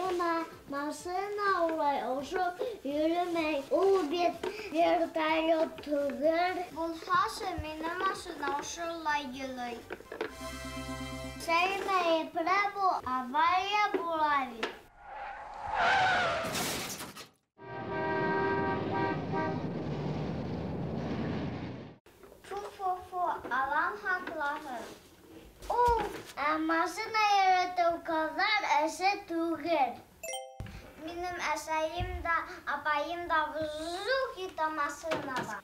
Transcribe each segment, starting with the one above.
Машина улай ошо йөрөмәй. Ул бит вертолет түгел. Булһасы минем машина ошолай йөрөй. Сәймәй прабу авария була бит. Alan haklahır. Машина йөрөтү кызлар эше түгел. Минем әсәем дә, апайым да вжух итә машинага.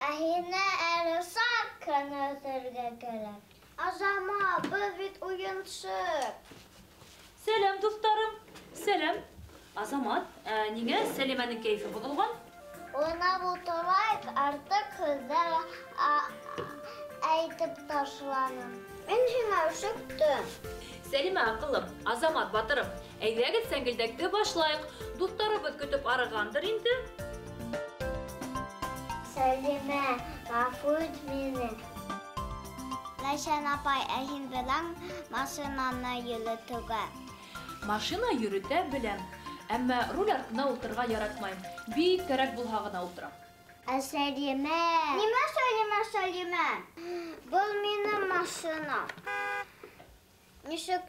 Һине әле сакын өтәргә кирәк. Азама, бу бит уенчык. Selam dostlarım. Selam. Азамат, нигә Сәлимәнең кәйфе бозылган? Уйнап утырайык, артык һүзләр әйтеп ташланым. Мин һиңа үшектем. Сәлимә акыллым, Азамат батырым, әйдәгез сәңгелдәкте башлайык. Дусларыбыз көтеп арыгандыр инде. Сәлимә, гафу ит мине. Ләйсән апай, һин белән машинаны йөрөтүгә. Машина йөрүтә беләм, әмма руль артына утырга яратмайм. Бик кәрәк булһа гына утырам. Сәлимә. Нимә Сәлимә? Был минем машина. Ничек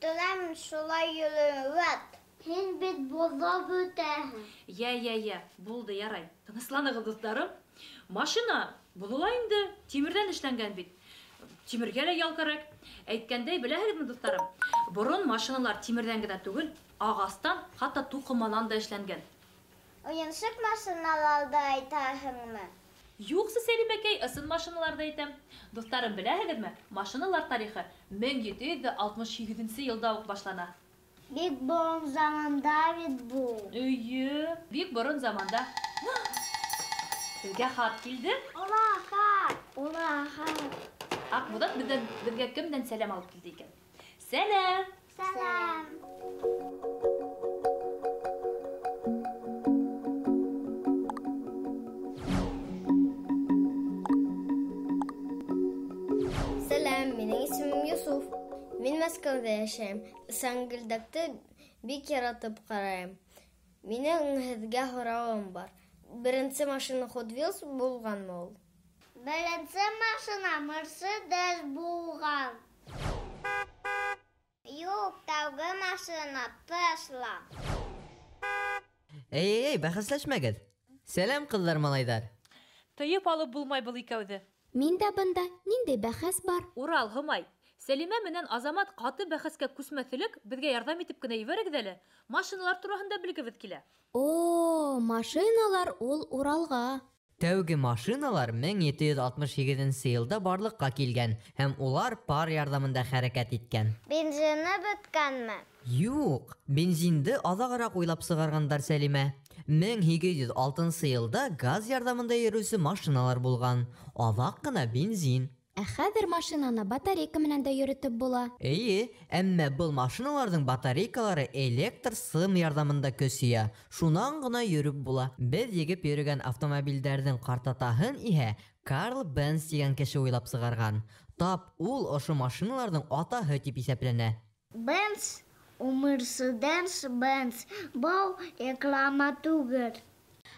теләм шулай йөрүәт. Һин бит булып үтәһең. Я, булды, ярай. Тынысланыгыз, дусларым. Машина булыла инде, тимердән эшләнгән бит. Тимергә лә ял кирәк. Әйткәндәй, беләһегезме, дусларым? Борын машиналар тимердән генә түгел, агастан, хатта тукыманан да эшләнгән. Уенчык машиналарда әйтәһеңме? Юксы, Сәлимәкәй, ысын машиналарда әйтәм. Дусларым, беләһегезме? Машиналар тарихы 1768 елда ук башлана. Бик борын заманда бит бу. Өйе, бик борын заманда. Безгә хат килде. Ура, хат. Акбудат безгә кемдән сәлам алып килде икән? Сәлам. Сәлам. Сәлам, минең исемем Юсуф. Мин Мәскәүдә яшәйм. Сәңгелдәкте бик яратып карыйм. Минең һеҙгә һорауым бар. Беренсе машина Hot Wheels булганмы ул? Беренсе машина Mercedes булган. Юк, тәүге машина Tesla. Эй, бәхәсләшмәгез. Сәлам, кызлар, малайдар. Тыйып алып булмай был икәүҙе. Мин дә бында, ниндәй бәхәс бар? Урал, Һымай, Сәлимә менән Азамат ҡаты бәхәскә күсмәҫелек, беҙгә ярҙам итеп кенә ебәрегеҙ әле. Машиналар тураһында белгебеҙ килә. О, машиналар ул Уралға. Тәүге машиналар 1768 елда барлыкка килгән һәм улар пар ярдәмендә хәрәкәт иткән. Бензины бөткәнме? Юк, бензинды аҙағыраҡ уйлап сығарғандар, Сәлимә. 1806 елда газ ярдәмендә йөрөүсе машиналар булган. Аҙаҡ ҡына бензин. Ә хәҙер машинаны батарейка менән дә йөрөтөп була. Эйе, әммә был машиналарҙың батарейкалары электр сым ярҙамында көсөйә. Шунан ғына йөрөп була. Беҙ егеп йөрөгән автомобилдәрҙең ҡартатаһын иһә Карл Бенц дигән кеше уйлап сығарған. Тап ул ошо машиналарҙың атаһы тип исәпләнә. Benz, Mercedes-Benz. Был реклама түгел.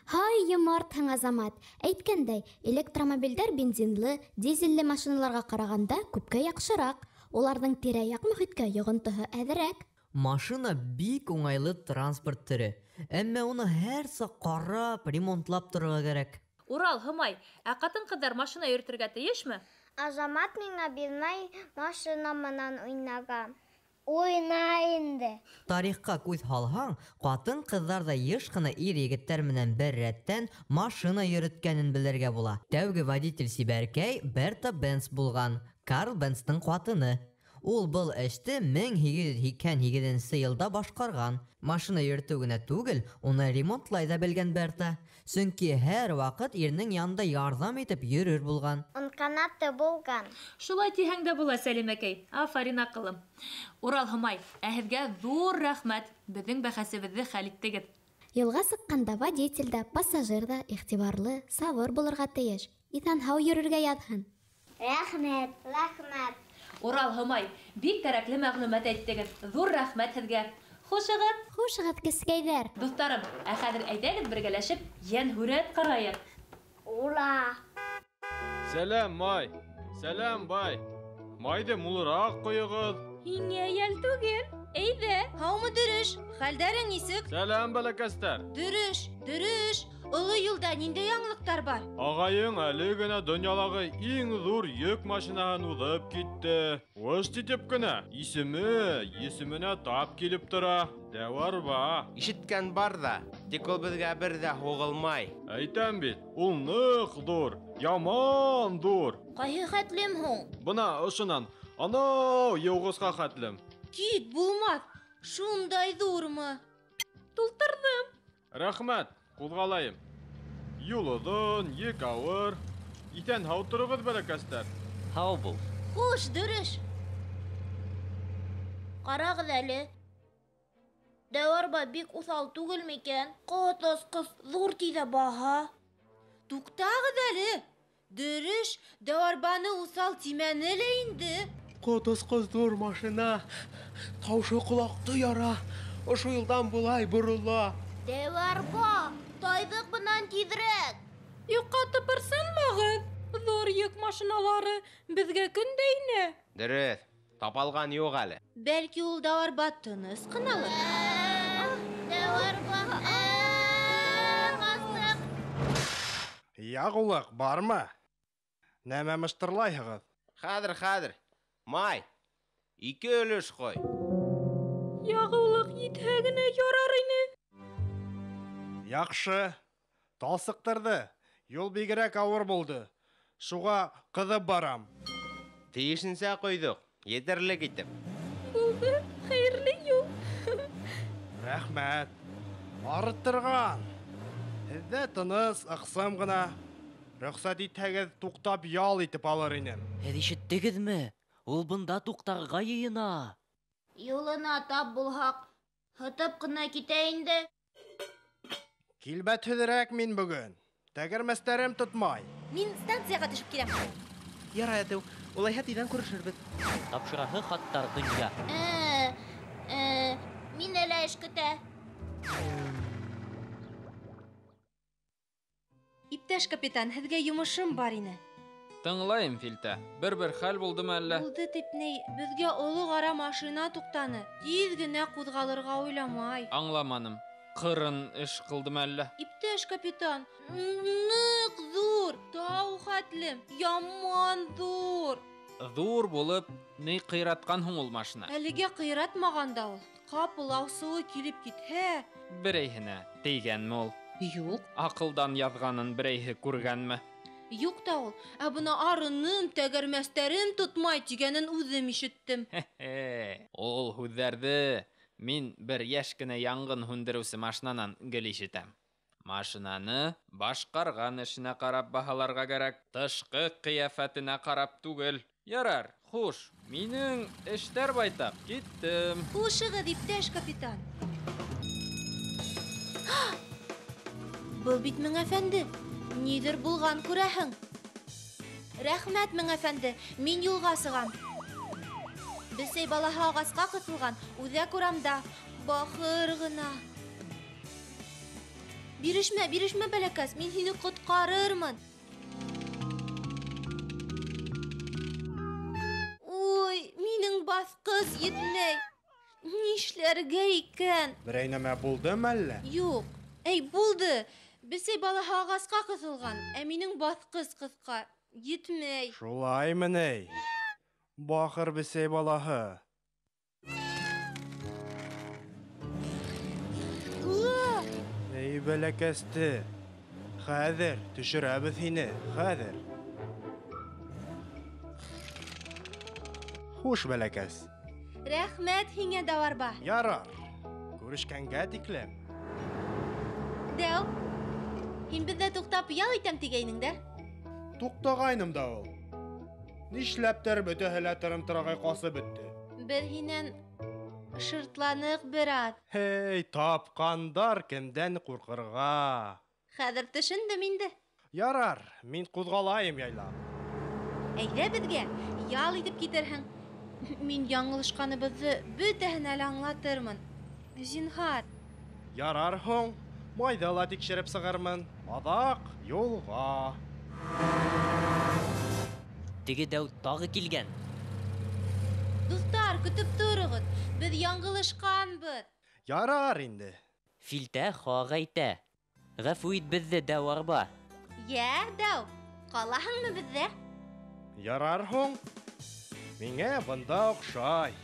Һай, йомартһың, Азамат. Әйткәндәй, электромобилдәр бензинлы, дизелле машиналарға ҡарағанда күпкә яҡшыраҡ. Уларҙың тирә-яҡ мөхиткә йоғонтоһо әҙерәк. Машина бик уңайлы транспорт төрө. Әммә уны һәр саҡ ҡарап, ремонтлап торорға кәрәк. Урал, Һымай, ә ҡатын-ҡыҙҙар машина йөрөтөргә тейешме? Азамат миңә бирмәй машина менән уйнарға. Уйна инде. Тарихҡа күҙ һалһаң, ҡатын-ҡыҙҙар ҙа йыш ҡына ир-егеттәр менән бер рәттән машина йөрөткәнен белергә була. Тәүге водитель Сибәркәй Берта Бенц булған, Карл Бенцтың ҡатыны. Ул был эште 1888 йылда башҡарған. Машина йөрөтөү генә түгел, уны ремонтлай да белгән Берта. Сөнки һәр ваҡыт иренең янында ярҙам итеп йөрөр булған. Он канаты булган. Шулай тиһәң дә була, Сәлимәкәй. Афарин, аҡылым. Урал, Һымай, ә һеҙгә ҙур рәхмәт. Беҙҙең бәхәсебеҙҙе хәл иттегеҙ. Юлға сыҡҡанда водитель да, пассажир да иғтибарлы, сабыр булырға тейеш. Иҫән-һау йөрөргә яҙһын. Рәхмәт. Урал Һымай, бик кәрәкле мәгълүмат әйттегез. Зур рәхмәт һеҙгә. Хушығыҙ. Хушығыҙ, кескәйҙәр. Дуҫтарым, ә хәҙер әйҙәгеҙ бергәләшеп йән һүрәт ҡарайыҡ. Ура! Сәләм, Май. Сәләм, Бай. Майды мулыраҡ ҡойоғоҙ. Һиңә йәл түгел. Әйҙә. Һаумы, Дөрөш? Хәлдәрең нисек? Сәләм, бәләкәстәр. Дөрөш. Оло юлда ниндәй яңылыҡтар бар? Ағайың әле генә донъялағы иң ҙур йөк машинаһын уҙып китте. Уж титеп кенә исеменә тап килеп тора. Дәварба. Ишеткән бар да, тик ул беҙгә бер ҙә һуғылмай. Әйтәм бит, ул ныҡ ҙур, яман ҙур. Ҡайһы хәтлем һуң? Бына ошонан, анау йыуғысҡа хәтлем. Кит, булмаҫ. Шундай ҙурмы? Тултырҙым. Рәхмәт, ҡуҙғалайым. Юл оҙон, ек ауыр. Иҫән һау тороғоҙ, бәләкәстәр. Һау бул. Хуш, Дөрөш. Ҡарағыҙ әле. Дәүарба бик уҫал түгел микән? Ҡотосҡос ҙур тиҙә баһа. Туҡтағыҙ әле. Дөрөш, Дәүарбаны уҫал тимәне лә инде. Ҡотосҡос ҙур машина. Таушы ҡолаҡты яра. Ошо юлдан булай борола. Дәүарба, тайҙыҡ бынан тиҙерәк. Юҡҡа тыпырсынмағыҙ. Ҙур йөк машиналары беҙгә көндә инә. Дөрөҫ, тапалған юҡ әле. Бәлки ул Дәүарба тыныс ҡыналыр. Дәүарба, ҡасыҡ. Яғулыҡ бармы? Нәмә мыштырлайһығыҙ? Хәҙер. Май, 2 өлөш ҡой. Яғыулыҡ етһә генә ярар ине. Яҡшы. Талсыҡтырҙы. Юл бигерәк ауыр булды. Шуға ҡыҙып барам. Тейешенсә ҡойҙоҡ, етерлек итеп. Булды, хәйерле юл. Рәхмәт. Арыттырған. Һеҙҙә тыныс, ыҡсым ғына. Рөхсәт итһәгеҙ, туҡтап ял итеп алыр инем. Һеҙ ишеттегеҙме? Ул бында туҡтарға йыйына. Юлына тап булһаҡ, һытып ҡына китә инде. Килбәтһеҙерәк мин бөгөн. Тәгәрмәстәрем тотмай. Мин станцияға төшөп киләм. Ярай, әтеү, улайһа тиҙән күрешербеҙ. Тапшыраһы хаттар донъя. Мине лә эш көтә. Иптәш капитан, һеҙгә йомошом бар ине. Тыңлайым, Филтә. Бер хәл булдымы әллә? Булды тип ней, беҙгә оло ҡара машина туҡтаны. Тиҙ генә ҡуҙғалырға уйламай. Аңламаным. Ҡырын эш ҡылдым әллә? Иптәш капитан, ныҡ ҙур, тау хәтлем, яман ҙур. Ҙур булып, ни ҡыйратҡан һуң ул машина? Әлегә ҡыйратмаған да ул. Ҡапыл аусыуы килеп китһә... Берәйһенә тейгәнме ул? Юҡ. Аҡылдан яҙғанын берәйһе күргәнме? Юҡ та ул. Ә бына арыным, тәгәрмәстәрем тотмай тигәнен үҙем ишеттем. Ул һүҙҙәрҙе мин бер йәш кенә янғын һүндереүсе машинанан гел ишетәм. Машинаны башҡарған эшенә ҡарап баһаларға кәрәк, тышҡы ҡиәфәтенә ҡарап түгел. Ярар, хуш, минең эштәр байтаҡ, киттем. Хушығыҙ, иптәш капитан. Был бит Мең әфәнде. Ниҙер булған күрәһең. Рәхмәт, Мең әфәнде, мин юлға сығам. Бесәй балаһы ағасҡа ҡыҫылған, үҙәк урамда. Бахыр ғына. Бирешмә, бәләкәс, мин һине ҡотҡарырмын. Ой, минең баҫҡыс етмәй. Нишләргә икән? Берәй нәмә булдымы әллә? Юҡ. Булды. Бесәй балаһы ағасҡа ҡыҫылған, ә минең баҫҡыс ҡыҫҡа. Етмәй. Шулаймы ней? Бахыр бесәй балаһы. Эй, бәләкәсте. Хәҙер төшөрәбеҙ һине, хәҙер. Хуш, бәләкәс. Рәхмәт һиңә, Дәүарба. Ярар. Күрешкәнгә тиклем. Дәү, һин беҙҙә туҡтап ял итәм тигәйнең дә? Туҡтағайным да ул. Нишләптер бөтәһе лә тырым-тырағай ҡасып бөттө. Беҙ һинән шыртланыҡ бер аҙ. Хей, тапҡандар кемдән ҡурҡырға. Хәҙер төшөндөм инде. Ярар, мин ҡуҙғалайым яйлап. Әйҙә беҙгә, ял итеп китерһең. Мин яңылышканыбызды бөтәһен әле аңлатырмын. Зинһар. Ярар һуң, майдала тикшереп сыгармын. Адак юлга. Теге дәү тагы килгән. Дуслар, көтеп торыгыз. Без яңылышканбыз. Ярар инде. Филтә хага әйтә. Гафу ит безне дәү арба. Я, дәү. Калаһыңмы бездә? Ярар һуң. Миңә бында оҡшай.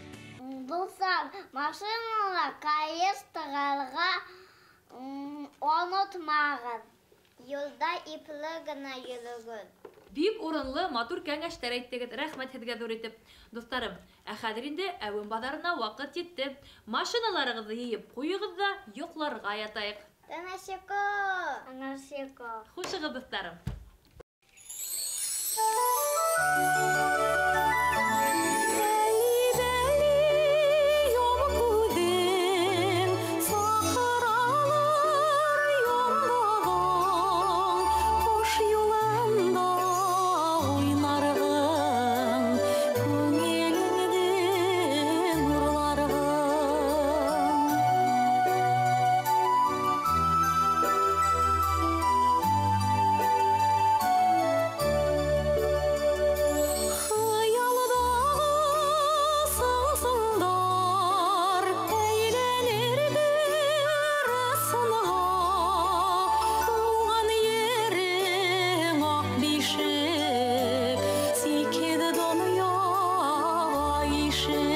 Дуслар, машинала кайыс тыгарга онотмагыз. Юлда ипле генә йөрегез. Бик урынлы, матур кәңәштәр әйттегез. Рәхмәт һеҙгә ҙур итеп. Дуҫтарым, ә хәҙер инде әүен баҙарына ваҡыт етте. Машиналарығыҙҙы йыйып ҡуйығыҙ ҙа йоҡларға ятайыҡ. Тынасыко. Тынасыко. Хушығыҙ, дуҫтарым. Sikede donuyor işe